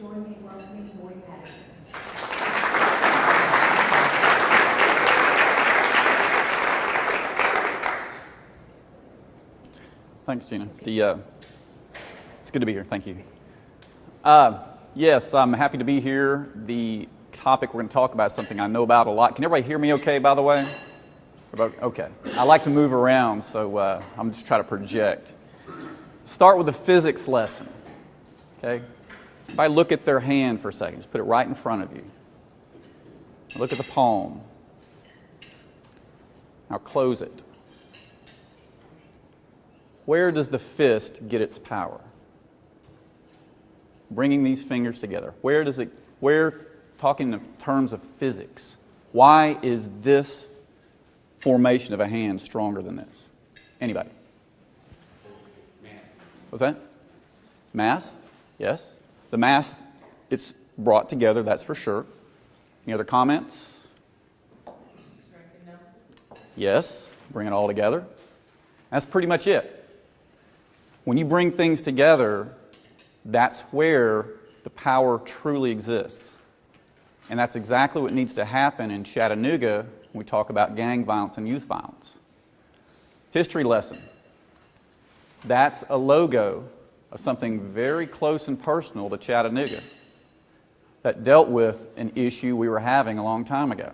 join me in welcoming BPatterson. Thanks, Gina. It's good to be here. Thank you. Yes, I'm happy to be here. The topic we're going to talk about is something I know about a lot. Can everybody hear me okay, by the way? Okay. I like to move around, so I'm just trying to project. Start with a physics lesson. Okay? Everybody look at their hand for a second. Just put it right in front of you. Look at the palm. Now close it. Where does the fist get its power? Bringing these fingers together. Talking in terms of physics, why is this formation of a hand stronger than this? Anybody? Mass. What's that? Mass? Yes. The mass, it's brought together, that's for sure. Any other comments? Strength in numbers. Yes. Bring it all together. That's pretty much it. When you bring things together, that's where the power truly exists. And that's exactly what needs to happen in Chattanooga when we talk about gang violence and youth violence. History lesson. That's a logo of something very close and personal to Chattanooga that dealt with an issue we were having a long time ago,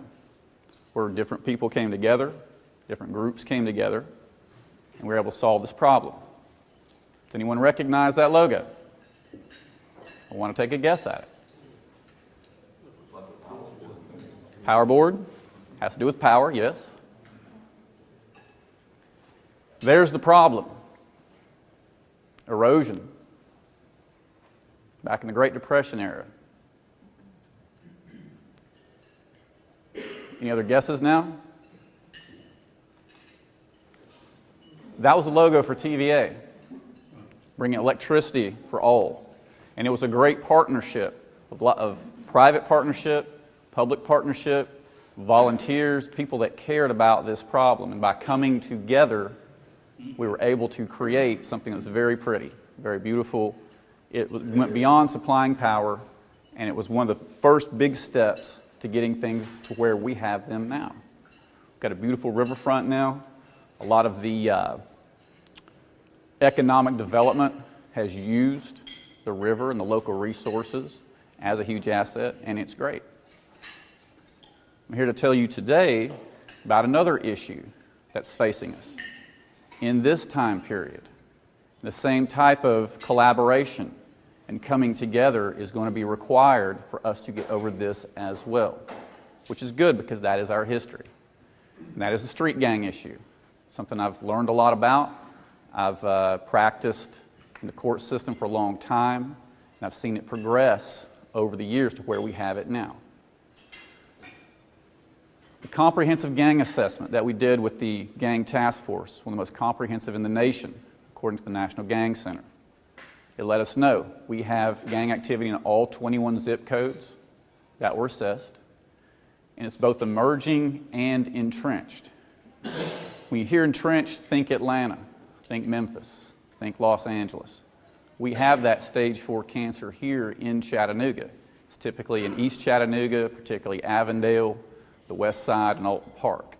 where different people came together, different groups came together, and we were able to solve this problem. Does anyone recognize that logo? I want to take a guess at it. Power board. Has to do with power, yes. There's the problem. Erosion. Back in the Great Depression era. Any other guesses now? That was the logo for TVA. Bringing electricity for all. And it was a great partnership of private partnership, public partnership, volunteers, people that cared about this problem. And by coming together, we were able to create something that was very pretty, very beautiful. It went beyond supplying power, and it was one of the first big steps to getting things to where we have them now. We've got a beautiful riverfront now. A lot of the economic development has used the river and the local resources as a huge asset, and it's great. I'm here to tell you today about another issue that's facing us. In this time period, the same type of collaboration and coming together is going to be required for us to get over this as well, which is good because that is our history. And that is a street gang issue, something I've learned a lot about. I've practiced in the court system for a long time, and I've seen it progress over the years to where we have it now. The comprehensive gang assessment that we did with the Gang Task Force, one of the most comprehensive in the nation, according to the National Gang Center. It let us know we have gang activity in all 21 zip codes that were assessed, and it's both emerging and entrenched. When you hear entrenched, think Atlanta, think Memphis, think Los Angeles. We have that stage 4 cancer here in Chattanooga. It's typically in East Chattanooga, particularly Avondale, the West Side, and Alton Park.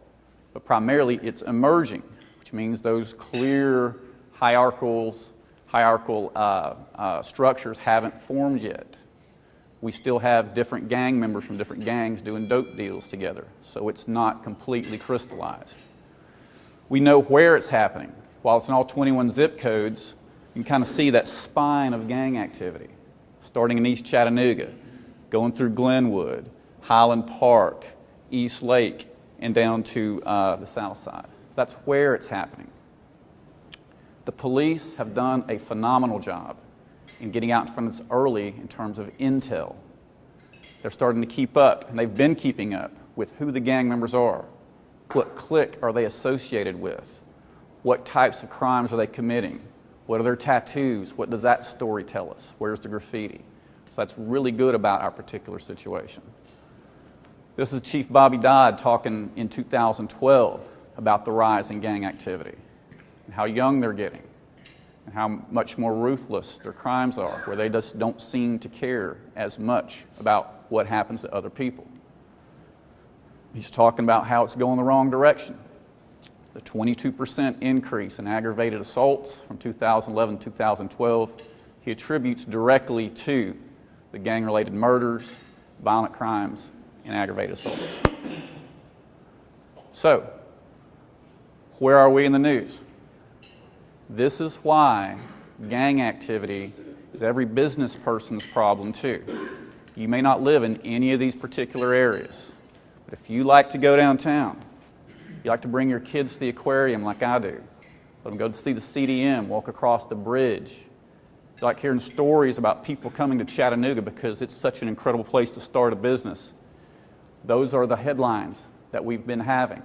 But primarily it's emerging, which means those clear hierarchical structures haven't formed yet. We still have different gang members from different gangs doing dope deals together, so it's not completely crystallized. We know where it's happening. While it's in all 21 zip codes, you can kind of see that spine of gang activity, starting in East Chattanooga, going through Glenwood, Highland Park, East Lake, and down to the south side. That's where it's happening. The police have done a phenomenal job in getting out in front of this early in terms of intel. They're starting to keep up, and they've been keeping up with who the gang members are. What clique are they associated with? What types of crimes are they committing? What are their tattoos? What does that story tell us? Where's the graffiti? So that's really good about our particular situation. This is Chief Bobby Dodd talking in 2012 about the rise in gang activity and how young they're getting and how much more ruthless their crimes are, where they just don't seem to care as much about what happens to other people. He's talking about how it's going the wrong direction. The 22% increase in aggravated assaults from 2011 to 2012, he attributes directly to the gang-related murders, violent crimes, and aggravated assaults. So, where are we in the news? This is why gang activity is every business person's problem too. You may not live in any of these particular areas, but if you like to go downtown, you like to bring your kids to the aquarium like I do, let them go to see the CDM, walk across the bridge. You like hearing stories about people coming to Chattanooga because it's such an incredible place to start a business. Those are the headlines that we've been having.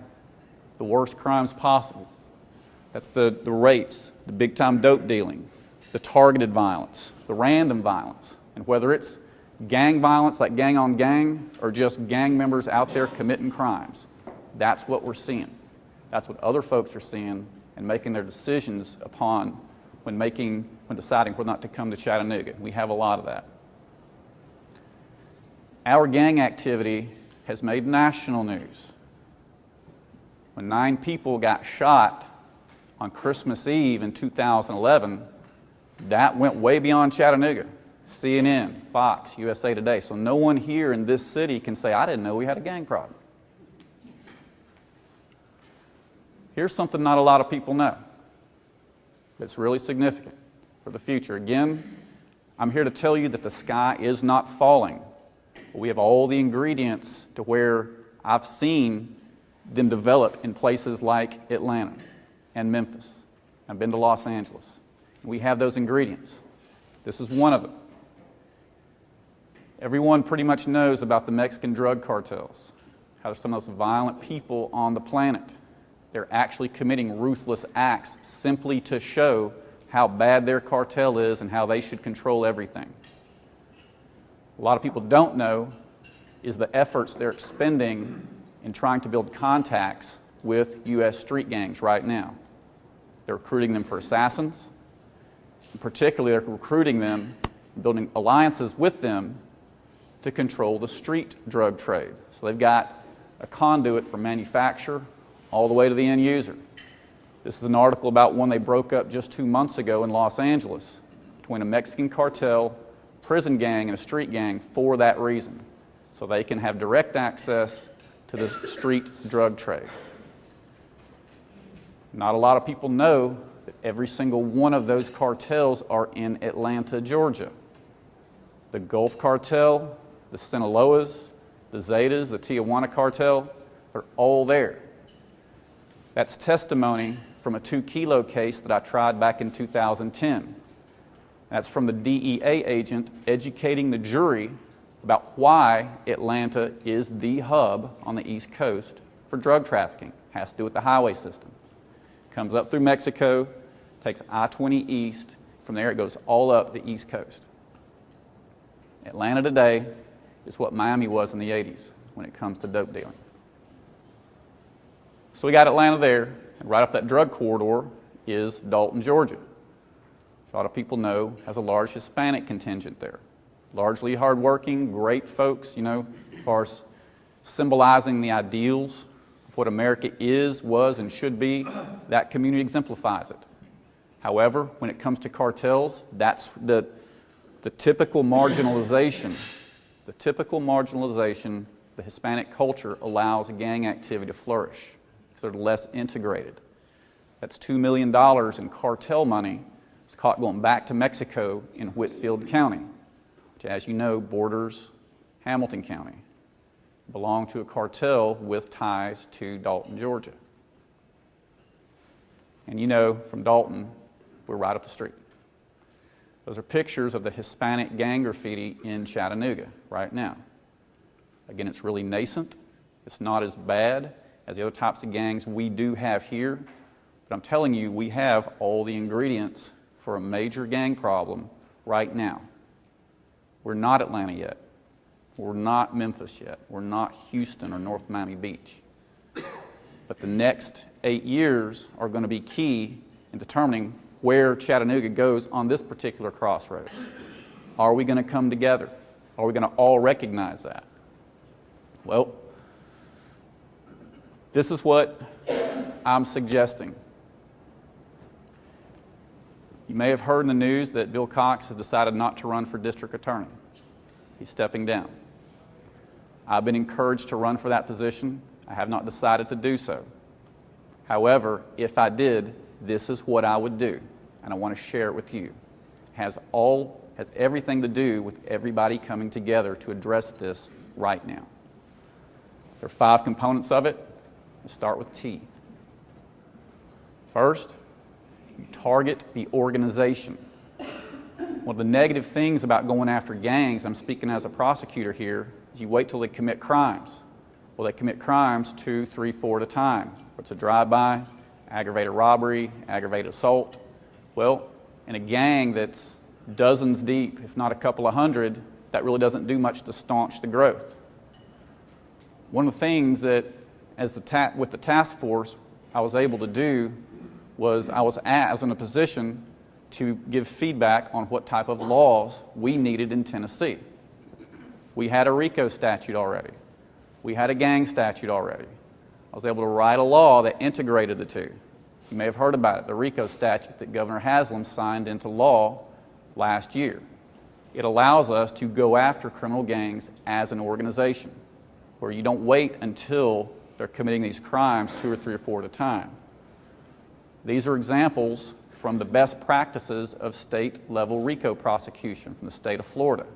The worst crimes possible. That's the rapes, the big-time dope dealing, the targeted violence, the random violence. And whether it's gang violence, like gang on gang, or just gang members out there committing crimes, that's what we're seeing. That's what other folks are seeing and making their decisions upon when deciding whether or not to come to Chattanooga. We have a lot of that. Our gang activity has made national news. When 9 people got shot on Christmas Eve in 2011, that went way beyond Chattanooga. CNN, Fox, USA Today. So no one here in this city can say, I didn't know we had a gang problem. Here's something not a lot of people know. It's really significant for the future. Again, I'm here to tell you that the sky is not falling. We have all the ingredients to where I've seen them develop in places like Atlanta and Memphis. I've been to Los Angeles. We have those ingredients. This is one of them. Everyone pretty much knows about the Mexican drug cartels, how they're some of the most violent people on the planet. They're actually committing ruthless acts simply to show how bad their cartel is and how they should control everything. A lot of people don't know is the efforts they're expending in trying to build contacts with U.S. street gangs right now. They're recruiting them for assassins. And particularly, they're recruiting them, building alliances with them to control the street drug trade. So they've got a conduit from manufacturer all the way to the end user. This is an article about one they broke up just 2 months ago in Los Angeles between a Mexican cartel, prison gang, and a street gang for that reason, so they can have direct access to the street drug trade. Not a lot of people know that every single one of those cartels are in Atlanta, Georgia. The Gulf Cartel, the Sinaloas, the Zetas, the Tijuana Cartel, they're all there. That's testimony from a 2 kilo case that I tried back in 2010. That's from the DEA agent educating the jury about why Atlanta is the hub on the East Coast for drug trafficking. It has to do with the highway system. Comes up through Mexico, takes I-20 east. From there it goes all up the East Coast. Atlanta today is what Miami was in the 80s when it comes to dope dealing. So we got Atlanta there, and right up that drug corridor is Dalton, Georgia. A lot of people know has a large Hispanic contingent there. Largely hardworking, great folks, you know, as far as symbolizing the ideals of what America is, was, and should be. That community exemplifies it. However, when it comes to cartels, that's the typical marginalization. The typical marginalization, the Hispanic culture allows gang activity to flourish because they're less integrated. That's $2 million in cartel money. It's caught going back to Mexico in Whitfield County, which, as you know, borders Hamilton County. Belong to a cartel with ties to Dalton, Georgia. And you know, from Dalton, we're right up the street. Those are pictures of the Hispanic gang graffiti in Chattanooga right now. Again, it's really nascent. It's not as bad as the other types of gangs we do have here. But I'm telling you, we have all the ingredients for a major gang problem right now. We're not Atlanta yet. We're not Memphis yet. We're not Houston or North Miami Beach. But the next 8 years are going to be key in determining where Chattanooga goes on this particular crossroads. Are we going to come together? Are we going to all recognize that? Well, this is what I'm suggesting. You may have heard in the news that Bill Cox has decided not to run for district attorney. He's stepping down. I've been encouraged to run for that position. I have not decided to do so. However, if I did, this is what I would do, and I want to share it with you. It has everything to do with everybody coming together to address this right now. There are 5 components of it. Let's start with T. First, you target the organization. One of the negative things about going after gangs, I'm speaking as a prosecutor here, is you wait till they commit crimes. Well, they commit crimes 2, 3, 4 at a time. It's a drive-by, aggravated robbery, aggravated assault. Well, in a gang that's dozens deep, if not a couple of hundred, that really doesn't do much to staunch the growth. One of the things that, with the task force, I was able to do was I was in a position to give feedback on what type of laws we needed in Tennessee. We had a RICO statute already. We had a gang statute already. I was able to write a law that integrated the two. You may have heard about it, the RICO statute that Governor Haslam signed into law last year. It allows us to go after criminal gangs as an organization, where you don't wait until they're committing these crimes 2 or 3 or 4 at a time. These are examples from the best practices of state-level RICO prosecution from the state of Florida.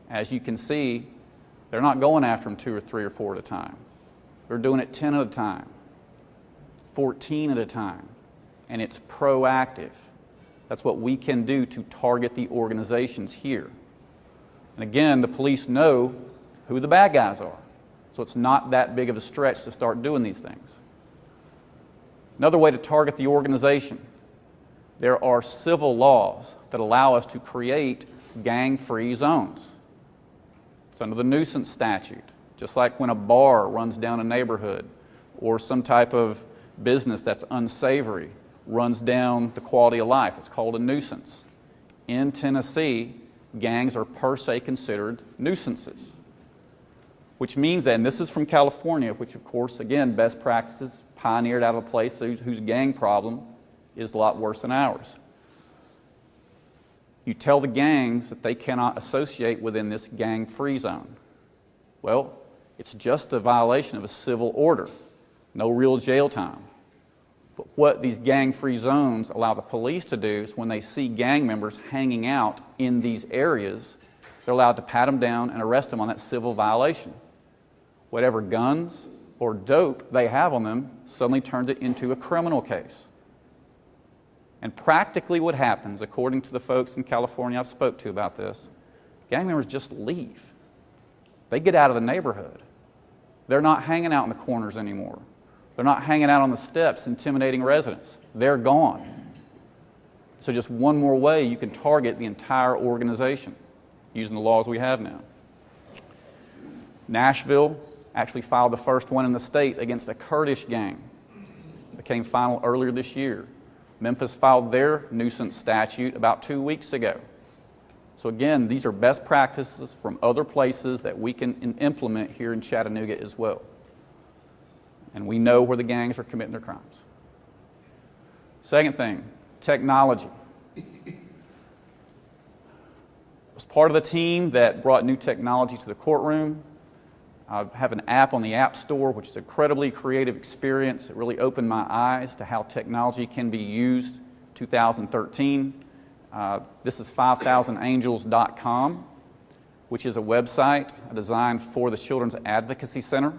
As you can see, they're not going after them 2 or 3 or 4 at a time. They're doing it 10 at a time, 14 at a time, and it's proactive. That's what we can do to target the organizations here. And again, the police know who the bad guys are, so it's not that big of a stretch to start doing these things. Another way to target the organization, there are civil laws that allow us to create gang-free zones. It's under the nuisance statute, just like when a bar runs down a neighborhood or some type of business that's unsavory runs down the quality of life. It's called a nuisance. In Tennessee, gangs are per se considered nuisances, which means that, and this is from California, which of course, again, best practices pioneered out of a place whose gang problem is a lot worse than ours. You tell the gangs that they cannot associate within this gang-free zone. Well, it's just a violation of a civil order, no real jail time. But what these gang-free zones allow the police to do is when they see gang members hanging out in these areas, they're allowed to pat them down and arrest them on that civil violation. Whatever guns or dope they have on them suddenly turns it into a criminal case. And practically what happens, according to the folks in California I've spoke to about this, gang members just leave. They get out of the neighborhood. They're not hanging out in the corners anymore. They're not hanging out on the steps intimidating residents. They're gone. So just one more way you can target the entire organization using the laws we have now. Nashville actually filed the first one in the state against a Kurdish gang. It became final earlier this year. Memphis filed their nuisance statute about 2 weeks ago. So again, these are best practices from other places that we can implement here in Chattanooga as well. And we know where the gangs are committing their crimes. Second thing, technology. I was part of the team that brought new technology to the courtroom. I have an app on the App Store, which is an incredibly creative experience. It really opened my eyes to how technology can be used in 2013. This is 5000angels.com, which is a website designed for the Children's Advocacy Center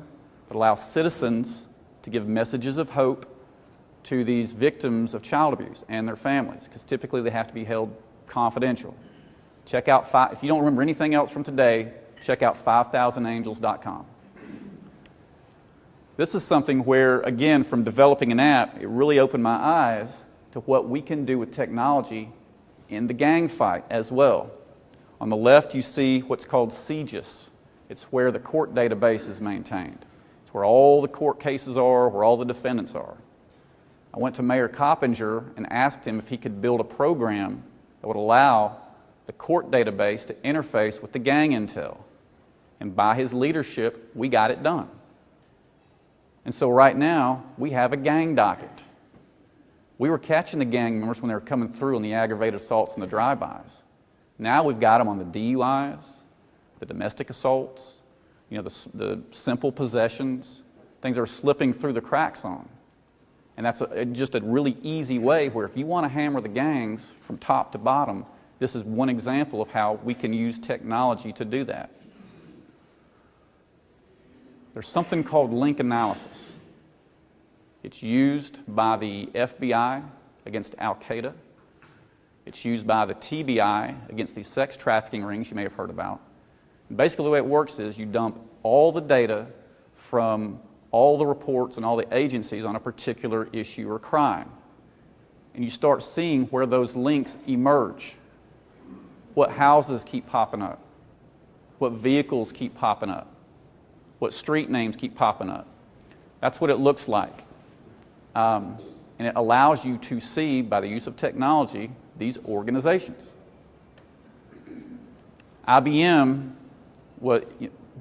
that allows citizens to give messages of hope to these victims of child abuse and their families, because typically they have to be held confidential. Check out, if you don't remember anything else from today, check out 5000angels.com. This is something where, again, from developing an app, it really opened my eyes to what we can do with technology in the gang fight as well. On the left, you see what's called CGIS. It's where the court database is maintained. It's where all the court cases are, where all the defendants are. I went to Mayor Coppinger and asked him if he could build a program that would allow the court database to interface with the gang intel. And by his leadership, we got it done. And so right now, we have a gang docket. We were catching the gang members when they were coming through on the aggravated assaults and the drive-bys. Now we've got them on the DUIs, the domestic assaults, the simple possessions, things that are slipping through the cracks on. And that's just a really easy way where if you want to hammer the gangs from top to bottom, this is one example of how we can use technology to do that. There's something called link analysis. It's used by the FBI against Al-Qaeda. It's used by the TBI against these sex trafficking rings you may have heard about. And basically the way it works is you dump all the data from all the reports and all the agencies on a particular issue or crime. And you start seeing where those links emerge. What houses keep popping up? What vehicles keep popping up? What street names keep popping up? That's what it looks like. And it allows you to see, by the use of technology, these organizations. IBM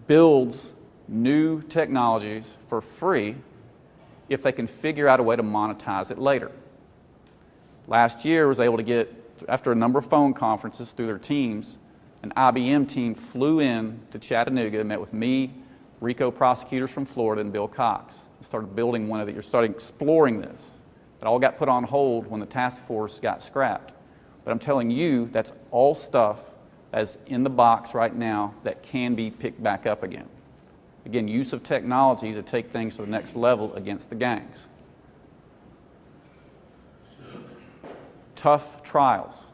builds new technologies for free if they can figure out a way to monetize it later. Last year, I was able to get, after a number of phone conferences through their teams, an IBM team flew in to Chattanooga and met with me, RICO prosecutors from Florida, and Bill Cox. Started building started exploring this. It all got put on hold when the task force got scrapped. But I'm telling you, that's all stuff that's in the box right now that can be picked back up again. Again, use of technology to take things to the next level against the gangs. Tough trials.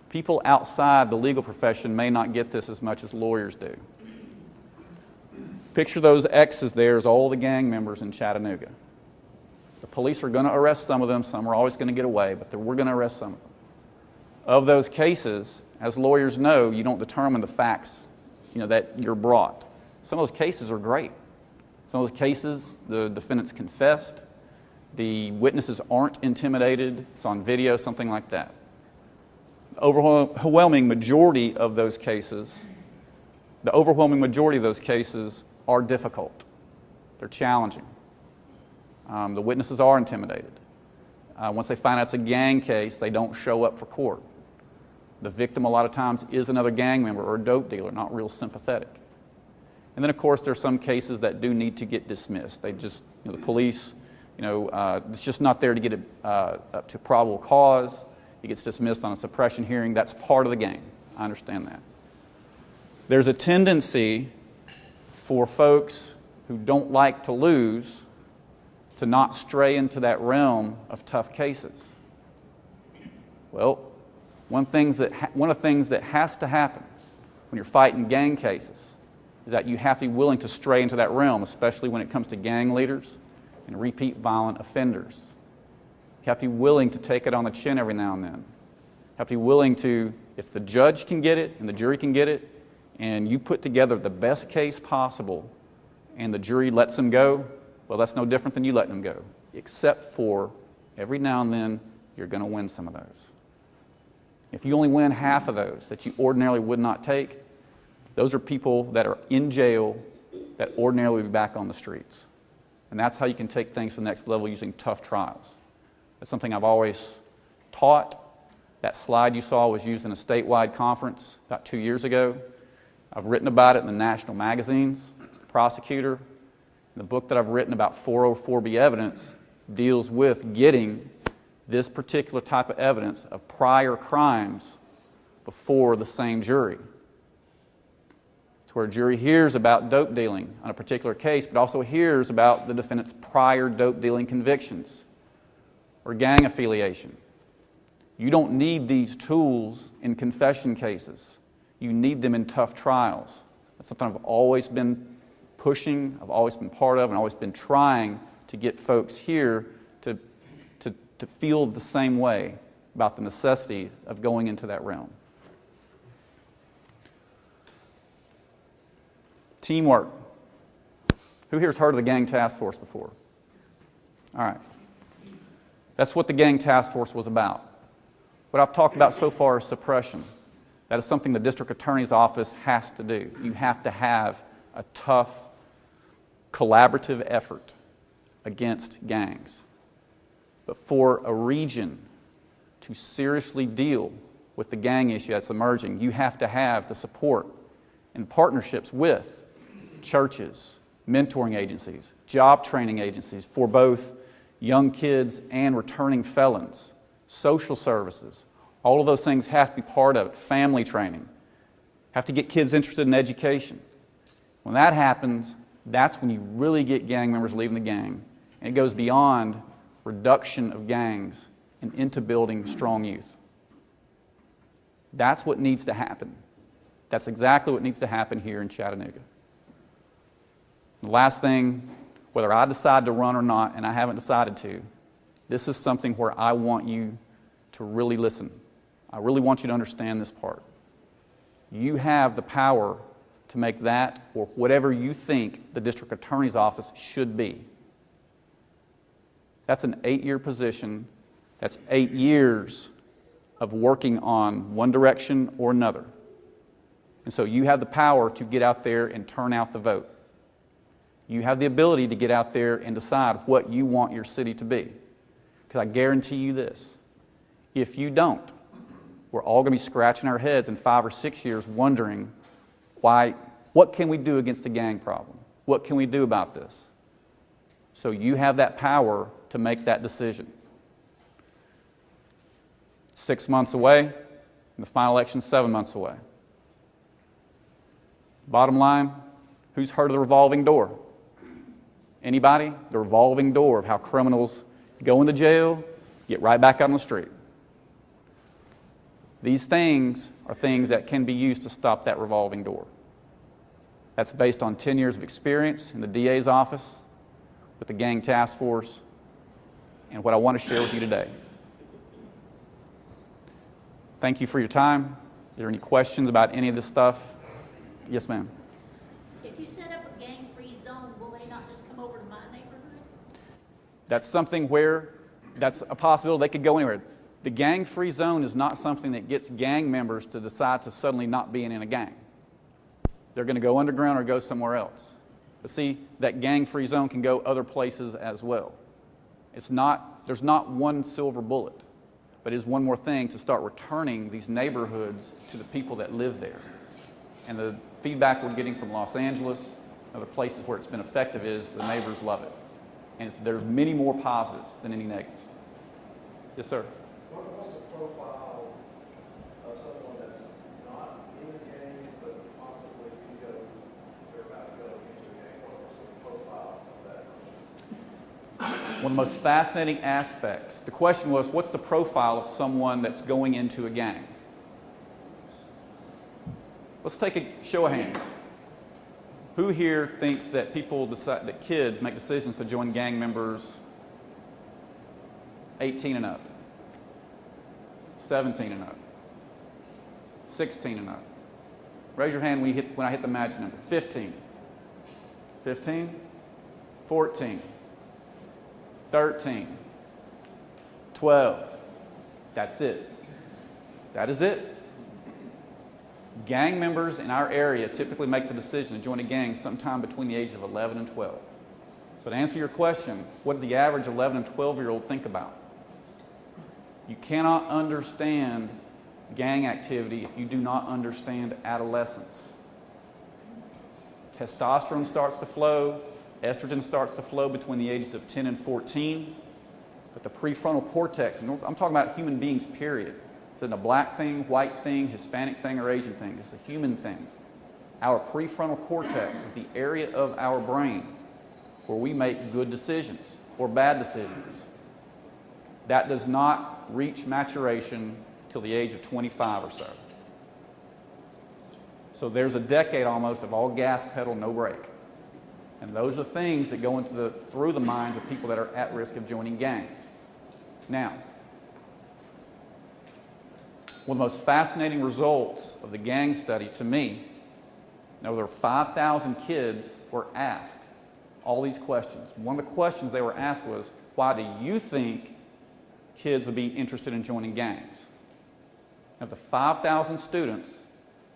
People outside the legal profession may not get this as much as lawyers do. Picture those X's there as all the gang members in Chattanooga. The police are going to arrest some of them. Some are always going to get away, but we're going to arrest some of them. Of those cases, as lawyers know, you don't determine the facts that you're brought. Some of those cases are great. Some of those cases, the defendants confessed. The witnesses aren't intimidated. It's on video, something like that. The overwhelming majority of those cases are difficult. They're challenging. The witnesses are intimidated. Once they find out it's a gang case, they don't show up for court. The victim a lot of times is another gang member or a dope dealer, not real sympathetic. And then of course there's some cases that do need to get dismissed. They just, the police, it's just not there to get it up to probable cause. It gets dismissed on a suppression hearing. That's part of the game. I understand that. There's a tendency for folks who don't like to lose to not stray into that realm of tough cases. Well, one of the things that has to happen when you're fighting gang cases is that you have to be willing to stray into that realm, especially when it comes to gang leaders and repeat violent offenders. You have to be willing to take it on the chin every now and then. You have to be willing to, if the judge can get it and the jury can get it, and you put together the best case possible and the jury lets them go, well, that's no different than you letting them go, except for every now and then you're going to win some of those. If you only win half of those that you ordinarily would not take, those are people that are in jail that ordinarily would be back on the streets. And that's how you can take things to the next level using tough trials. That's something I've always taught. That slide you saw was used in a statewide conference about 2 years ago. I've written about it in the national magazines. Prosecutor. The book that I've written about 404B evidence deals with getting this particular type of evidence of prior crimes before the same jury. It's where a jury hears about dope dealing on a particular case, but also hears about the defendant's prior dope dealing convictions or gang affiliation. You don't need these tools in confession cases. You need them in tough trials. That's something I've always been pushing, I've always been part of, and always been trying to get folks here to feel the same way about the necessity of going into that realm. Teamwork. Who here has heard of the gang task force before? All right. That's what the gang task force was about. What I've talked about so far is suppression. That is something the district attorney's office has to do. You have to have a tough, collaborative effort against gangs. But for a region to seriously deal with the gang issue that's emerging, you have to have the support and partnerships with churches, mentoring agencies, job training agencies for both young kids and returning felons, social services. All of those things have to be part of it. Family training. Have to get kids interested in education. When that happens, that's when you really get gang members leaving the gang. And it goes beyond reduction of gangs and into building strong youth. That's what needs to happen. That's exactly what needs to happen here in Chattanooga. The last thing, whether I decide to run or not, and I haven't decided to, this is something where I want you to really listen. I really want you to understand this part. You have the power to make that or whatever you think the district attorney's office should be. That's an 8-year position. That's 8 years of working on one direction or another. And so you have the power to get out there and turn out the vote. You have the ability to get out there and decide what you want your city to be. Because I guarantee you this, if you don't, we're all going to be scratching our heads in 5 or 6 years wondering what can we do against the gang problem? What can we do about this? So you have that power to make that decision. 6 months away, and the final election 7 months away. Bottom line, who's heard of the revolving door? Anybody? The revolving door of how criminals go into jail, get right back out on the street. These things are things that can be used to stop that revolving door. That's based on 10 years of experience in the DA's office, with the gang task force, and what I want to share with you today. Thank you for your time. Is there any questions about any of this stuff? Yes, ma'am. If you set up a gang-free zone, will they not just come over to my neighborhood? That's something where that's a possibility. They could go anywhere. The gang-free zone is not something that gets gang members to decide to suddenly not being in a gang. They're going to go underground or go somewhere else. But see, that gang-free zone can go other places as well. There's not one silver bullet, but it is one more thing to start returning these neighborhoods to the people that live there. And the feedback we're getting from Los Angeles, other places where it's been effective, is the neighbors love it. And there's many more positives than any negatives. Yes, sir. What's the profile of someone that's not in a gang, but possibly they're about to go into a gang? What's the profile of that? One of the most fascinating aspects, the question was, what's the profile of someone that's going into a gang? Let's take a show of hands. Who here thinks that that kids make decisions to join gang members 18 and up, 17 and up, 16 and up? Raise your hand when I hit the magic number. 15, 15, 14, 13, 12. That's it. That is it. Gang members in our area typically make the decision to join a gang sometime between the ages of 11 and 12. So to answer your question, what does the average 11 and 12-year-old think about? You cannot understand gang activity if you do not understand adolescence. Testosterone starts to flow, estrogen starts to flow between the ages of 10 and 14, but the prefrontal cortex, and I'm talking about human beings, period. It's not a black thing, white thing, Hispanic thing, or Asian thing. It's a human thing. Our prefrontal cortex is the area of our brain where we make good decisions or bad decisions. That does not reach maturation till the age of 25 or so. So there's a decade almost of all gas pedal, no brake. And those are things that go through the minds of people that are at risk of joining gangs. Now, one of the most fascinating results of the gang study to me, over 5,000 kids were asked all these questions. One of the questions they were asked was, why do you think kids would be interested in joining gangs. Of the 5,000 students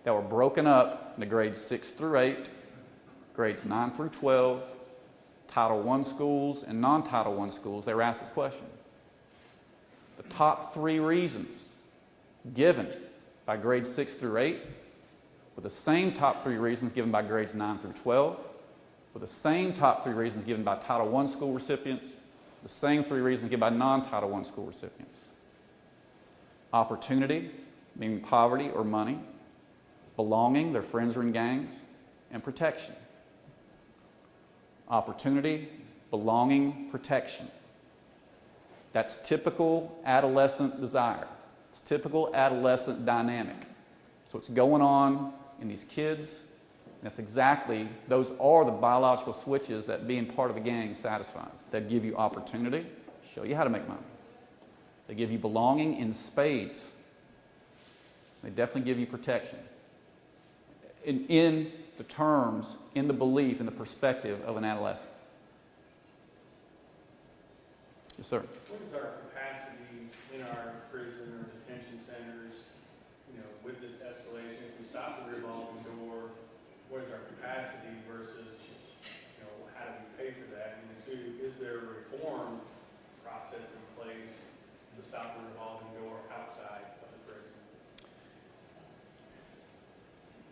that were broken up into grades 6 through 8, grades 9 through 12, Title I schools and non-Title I schools, they were asked this question. The top 3 reasons given by grades 6 through 8 were the same top 3 reasons given by grades 9 through 12, were the same top 3 reasons given by Title I school recipients, the same 3 reasons given by non-Title I school recipients. Opportunity, meaning poverty or money, belonging, their friends are in gangs, and protection. Opportunity, belonging, protection. That's typical adolescent desire. It's typical adolescent dynamic. So what's going on in these kids, and that's exactly, those are the biological switches that being part of a gang satisfies. They give you opportunity, show you how to make money. They give you belonging in spades. They definitely give you protection. In the terms, in the belief, in the perspective of an adolescent. Yes, sir. What is our capacity in our prison or detention centers, with this escalation? If we stop the revolving door, what is our capacity versus, how do we pay for that? And two, is there a reform process in place to stop the revolving door outside of the prison?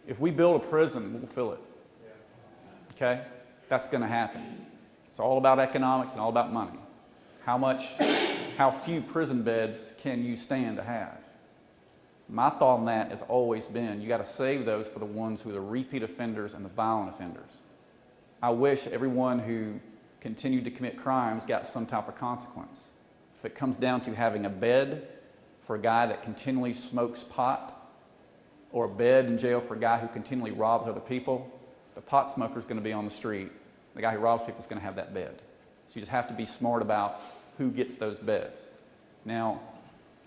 If we build a prison, we'll fill it. Yeah. Okay? That's going to happen. It's all about economics and all about money. How few prison beds can you stand to have? My thought on that has always been, you got to save those for the ones who are the repeat offenders and the violent offenders. I wish everyone who continued to commit crimes got some type of consequence. If it comes down to having a bed for a guy that continually smokes pot, or a bed in jail for a guy who continually robs other people, the pot smoker is going to be on the street. The guy who robs people is going to have that bed. So you just have to be smart about who gets those beds. Now,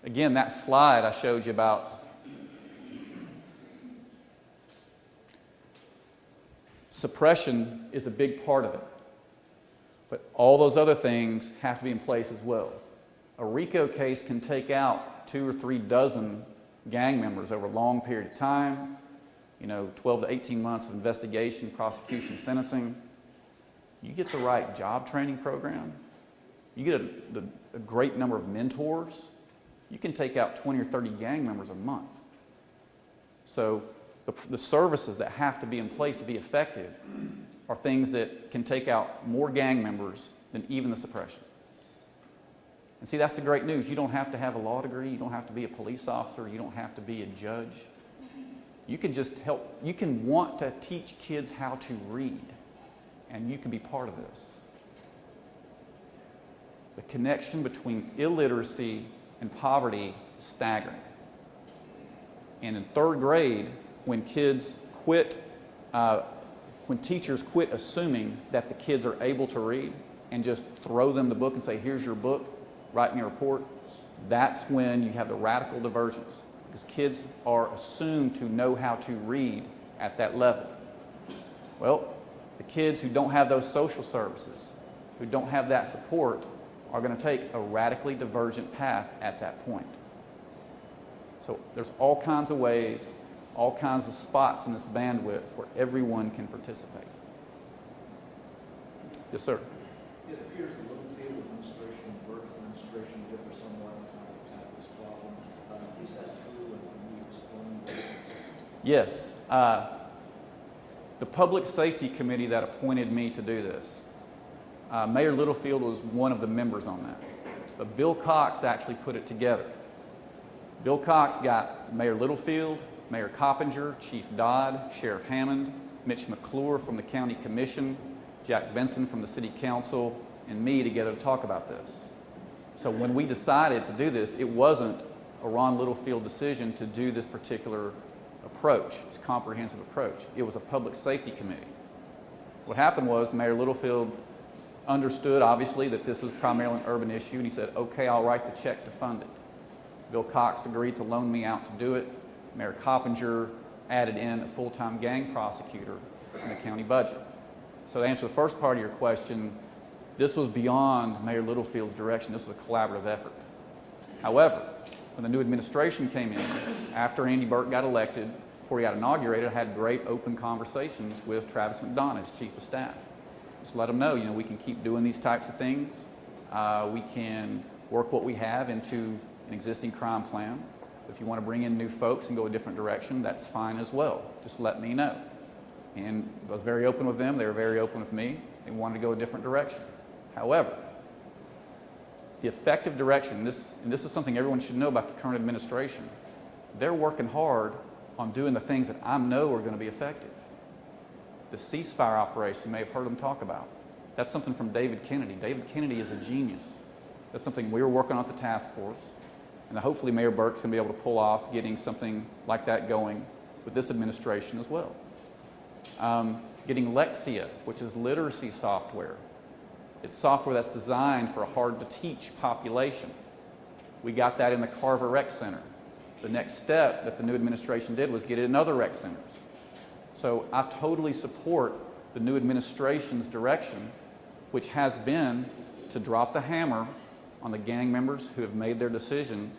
again, that slide I showed you about suppression is a big part of it. But all those other things have to be in place as well. A RICO case can take out 2 or 3 dozen gang members over a long period of time, 12 to 18 months of investigation, prosecution, sentencing. You get the right job training program, you get a great number of mentors, you can take out 20 or 30 gang members a month. So the services that have to be in place to be effective are things that can take out more gang members than even the suppression. And see, that's the great news. You don't have to have a law degree. You don't have to be a police officer. You don't have to be a judge. You can just help. You can want to teach kids how to read, and you can be part of this. The connection between illiteracy and poverty is staggering. And in 3rd grade, when kids quit, when teachers quit assuming that the kids are able to read and just throw them the book and say, here's your book, write me a report, that's when you have the radical divergence, because kids are assumed to know how to read at that level. Well, the kids who don't have those social services, who don't have that support, are going to take a radically divergent path at that point. So there's all kinds of ways, all kinds of spots in this bandwidth where everyone can participate. Yes, sir. It appears the Littlefield administration and Burke administration differ somewhat on how to tackle this problem. Is that true, and can you explain the differences? Yes. The Public Safety Committee that appointed me to do this, Mayor Littlefield was one of the members on that. But Bill Cox actually put it together. Bill Cox got Mayor Littlefield, Mayor Coppinger, Chief Dodd, Sheriff Hammond, Mitch McClure from the County Commission, Jack Benson from the City Council, and me together to talk about this. So when we decided to do this, it wasn't a Ron Littlefield decision to do this particular approach, this comprehensive approach. It was a Public Safety Committee. What happened was Mayor Littlefield understood, obviously, that this was primarily an urban issue, and he said, okay, I'll write the check to fund it. Bill Cox agreed to loan me out to do it. Mayor Coppinger added in a full-time gang prosecutor in the county budget. So to answer the first part of your question, this was beyond Mayor Littlefield's direction. This was a collaborative effort. However, when the new administration came in, after Andy Burke got elected, before he got inaugurated, I had great open conversations with Travis McDonough, his chief of staff. Just let him know, you know, we can keep doing these types of things. We can work what we have into an existing crime plan. If you want to bring in new folks and go a different direction, that's fine as well. Just let me know. And I was very open with them. They were very open with me. They wanted to go a different direction. However, the effective direction, and this is something everyone should know about the current administration, they're working hard on doing the things that I know are going to be effective. The ceasefire operation, you may have heard them talk about. That's something from David Kennedy. David Kennedy is a genius. That's something we were working on at the task force. And hopefully Mayor Burke's going to be able to pull off getting something like that going with this administration as well. Getting Lexia, which is literacy software. It's software that's designed for a hard-to-teach population. We got that in the Carver Rec Center. The next step that the new administration did was get it in other rec centers. So I totally support the new administration's direction, which has been to drop the hammer on the gang members who have made their decision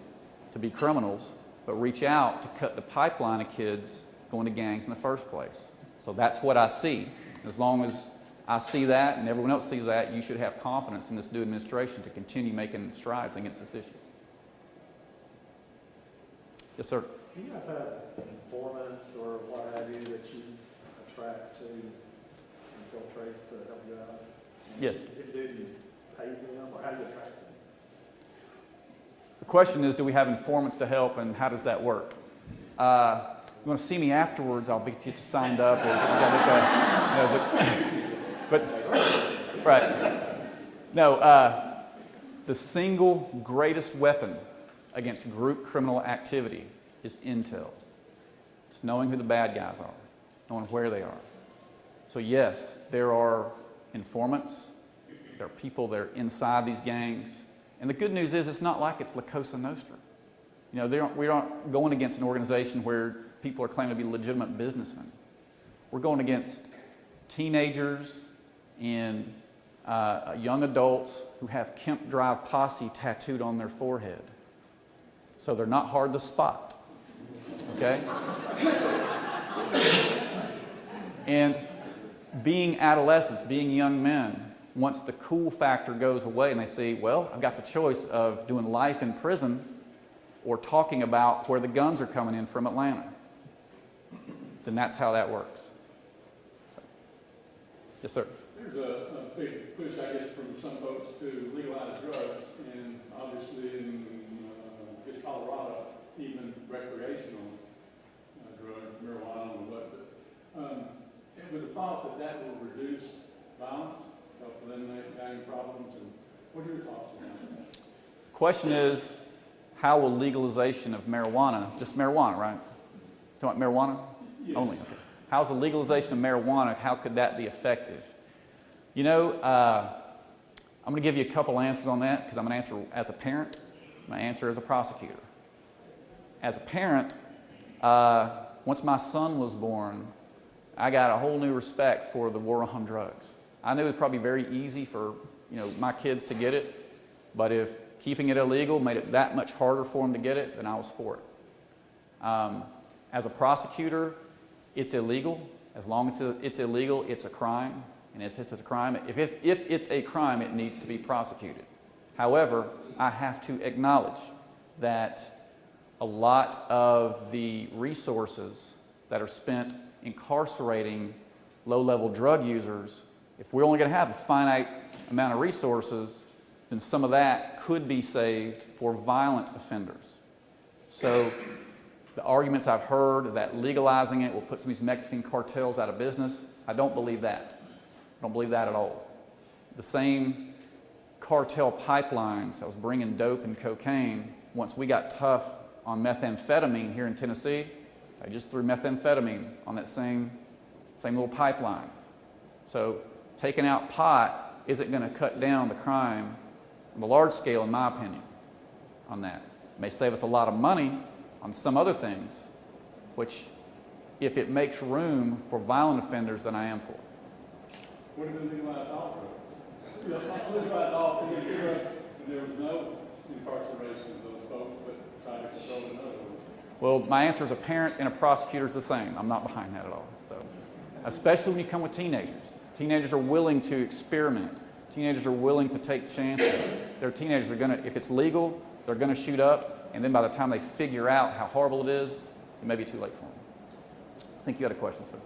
to be criminals, but reach out to cut the pipeline of kids going to gangs in the first place. So that's what I see. As long as I see that and everyone else sees that, you should have confidence in this new administration to continue making strides against this issue. Yes, sir. Do you guys have informants or what have you that you attract to infiltrate to help you out? Yes. Do you pay them or how do you attract them? The question is, do we have informants to help, and how does that work? You want to see me afterwards? I'll get you signed up. Right. No, the single greatest weapon against group criminal activity is intel. It's knowing who the bad guys are, knowing where they are. So yes, there are informants. There are people that are inside these gangs. And the good news is it's not like it's La Cosa Nostra. You know, we aren't going against an organization where people are claiming to be legitimate businessmen. We're going against teenagers and young adults who have Kemp Drive Posse tattooed on their forehead. So they're not hard to spot, okay? And being adolescents, being young men, once the cool factor goes away and they see, well, I've got the choice of doing life in prison or talking about where the guns are coming in from Atlanta, then that's how that works. Yes, sir. There's a big push, I guess, from some folks to legalize drugs, and obviously in Colorado, even recreational drugs, marijuana and what, but with the thought that will reduce violence, help eliminate gang problems, and what are your thoughts on that? The question is, how will legalization of marijuana, just marijuana, right? Talking about marijuana? Yes. Only, okay. How's the legalization of marijuana, how could that be effective? You know, I'm going to give you a couple answers on that because I'm going to answer as a parent, I'm going to answer as a prosecutor. As a parent, once my son was born, I got a whole new respect for the war on drugs. I knew it would probably be very easy for my kids to get it, but if keeping it illegal made it that much harder for them to get it, then I was for it. As a prosecutor, it's illegal. As long as it's illegal, it's a crime. And if it's a crime, if it's a crime, it needs to be prosecuted. However, I have to acknowledge that a lot of the resources that are spent incarcerating low-level drug users, if we're only going to have a finite amount of resources, then some of that could be saved for violent offenders. So the arguments I've heard that legalizing it will put some of these Mexican cartels out of business, I don't believe that. I don't believe that at all. The same cartel pipelines that was bringing dope and cocaine, once we got tough on methamphetamine here in Tennessee, they just threw methamphetamine on that same little pipeline. So taking out pot isn't going to cut down the crime on the large scale, in my opinion, on that. It may save us a lot of money on some other things, which, if it makes room for violent offenders, then I am for. What if we legalize all drugs? Legalize all drugs, and there was no incarceration of those folks. to throw another one. Well, my answer as a parent and a prosecutor is the same. I'm not behind that at all. So, especially when you come with teenagers. Teenagers are willing to experiment. Teenagers are willing to take chances. Their teenagers are going to, if it's legal, they're going to shoot up, and then by the time they figure out how horrible it is, it may be too late for them. I think you had a question, sir.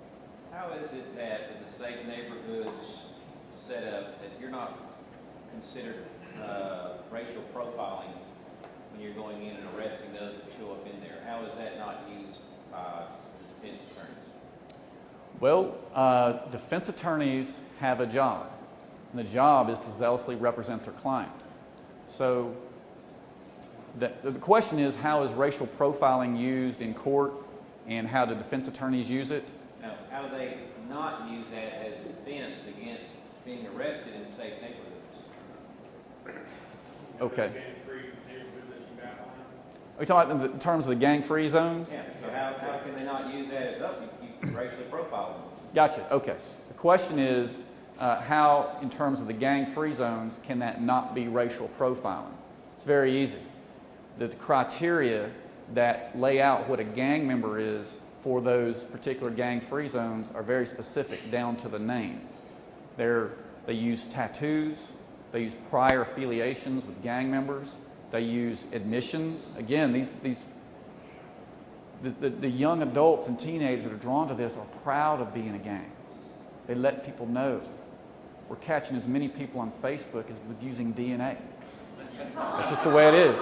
How is it that in the safe neighborhoods setup that you're not considered racial profiling when you're going in and arresting those that show up in there? How is that not used by defense attorneys? Well, defense attorneys have a job, and the job is to zealously represent their client. So the question is, how is racial profiling used in court, and how do defense attorneys use it? Now, how do they not use that as defense against being arrested in safe neighborhoods? Okay. Gang-free neighborhoods that you outlined? Are you talking about in terms of the gang-free zones? Yeah, so how can they not use that as up? You racially profile them. Gotcha. Okay. The question is, how, in terms of the gang-free zones, can that not be racial profiling? It's very easy. The criteria that lay out what a gang member is for those particular gang-free zones are very specific down to the name. They use tattoos. They use prior affiliations with gang members. They use admissions. Again, the young adults and teenagers that are drawn to this are proud of being a gang. They let people know. We're catching as many people on Facebook as with using DNA. That's just the way it is.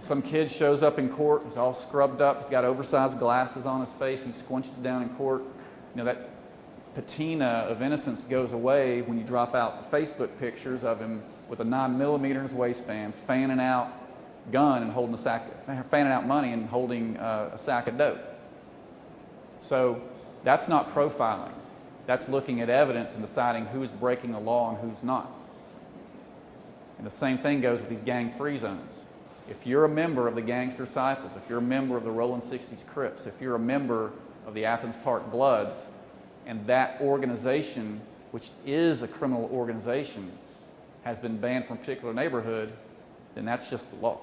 Some kid shows up in court, he's all scrubbed up, he's got oversized glasses on his face, he squinches down in court. You know, that patina of innocence goes away when you drop out the Facebook pictures of him with a 9mm in his waistband, fanning out gun and holding fanning out money and holding a sack of dope. So that's not profiling. That's looking at evidence and deciding who's breaking the law and who's not. And the same thing goes with these gang-free zones. If you're a member of the Gangster Disciples, if you're a member of the Rolling 60s Crips, if you're a member of the Athens Park Bloods, and that organization, which is a criminal organization, has been banned from a particular neighborhood, then that's just the law.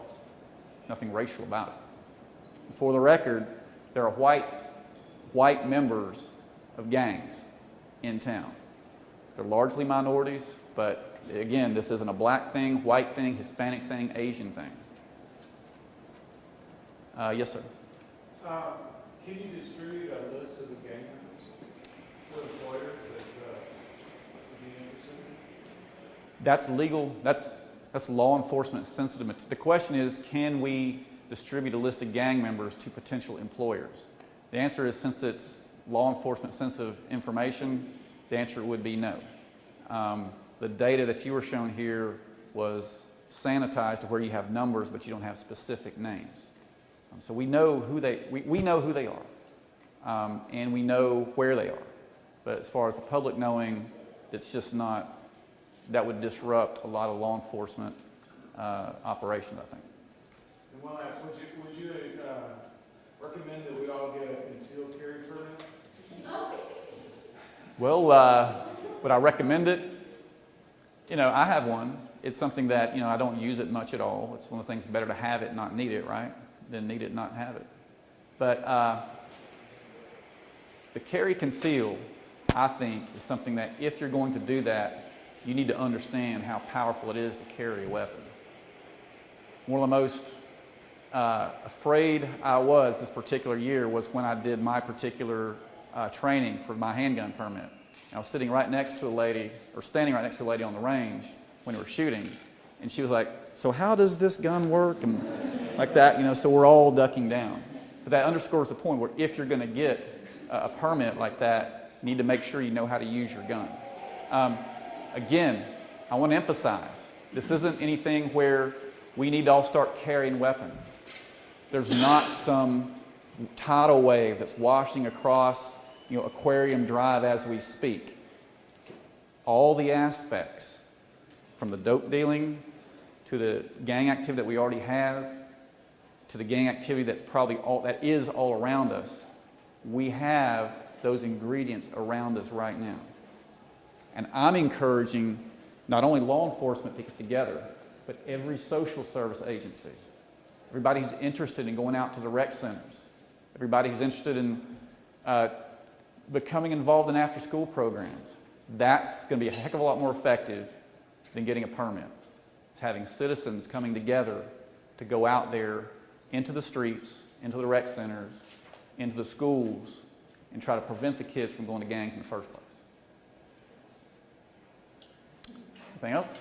Nothing racial about it. For the record, there are white members of gangs in town. They're largely minorities, but again, this isn't a black thing, white thing, Hispanic thing, Asian thing. Yes, sir. Can you distribute a list of the gang members to employers that would be interested? That's legal. That's law enforcement sensitive. The question is, can we distribute a list of gang members to potential employers? The answer is, since it's law enforcement sensitive information, the answer would be no. The data that you were shown here was sanitized to where you have numbers, but you don't have specific names. So we know who we know who they are, and we know where they are. But as far as the public knowing, it's just not, that would disrupt a lot of law enforcement operations, I think. And one last, would you recommend that we all get a concealed carry permit? Well, would I recommend it? You know, I have one. It's something that, you know, I don't use it much at all. It's one of the things, better to have it, not need it, right? Than need it, not have it. But the carry conceal, I think, is something that if you're going to do that, you need to understand how powerful it is to carry a weapon. One of the most afraid I was this particular year was when I did my particular training for my handgun permit. I was sitting right next to a lady, or standing right next to a lady on the range when we were shooting, and she was like, "So how does this gun work?" And like that, you know, so we're all ducking down. But that underscores the point where if you're going to get a permit like that, you need to make sure you know how to use your gun. Again, I want to emphasize, this isn't anything where we need to all start carrying weapons. There's not some tidal wave that's washing across, you know, Aquarium Drive as we speak. All the aspects, from the dope dealing to the gang activity that we already have, to the gang activity that's probably all around us, we have those ingredients around us right now. And I'm encouraging not only law enforcement to get together, but every social service agency, everybody who's interested in going out to the rec centers, everybody who's interested in becoming involved in after-school programs. That's going to be a heck of a lot more effective than getting a permit. It's having citizens coming together to go out there into the streets, into the rec centers, into the schools, and try to prevent the kids from going to gangs in the first place. Anything else?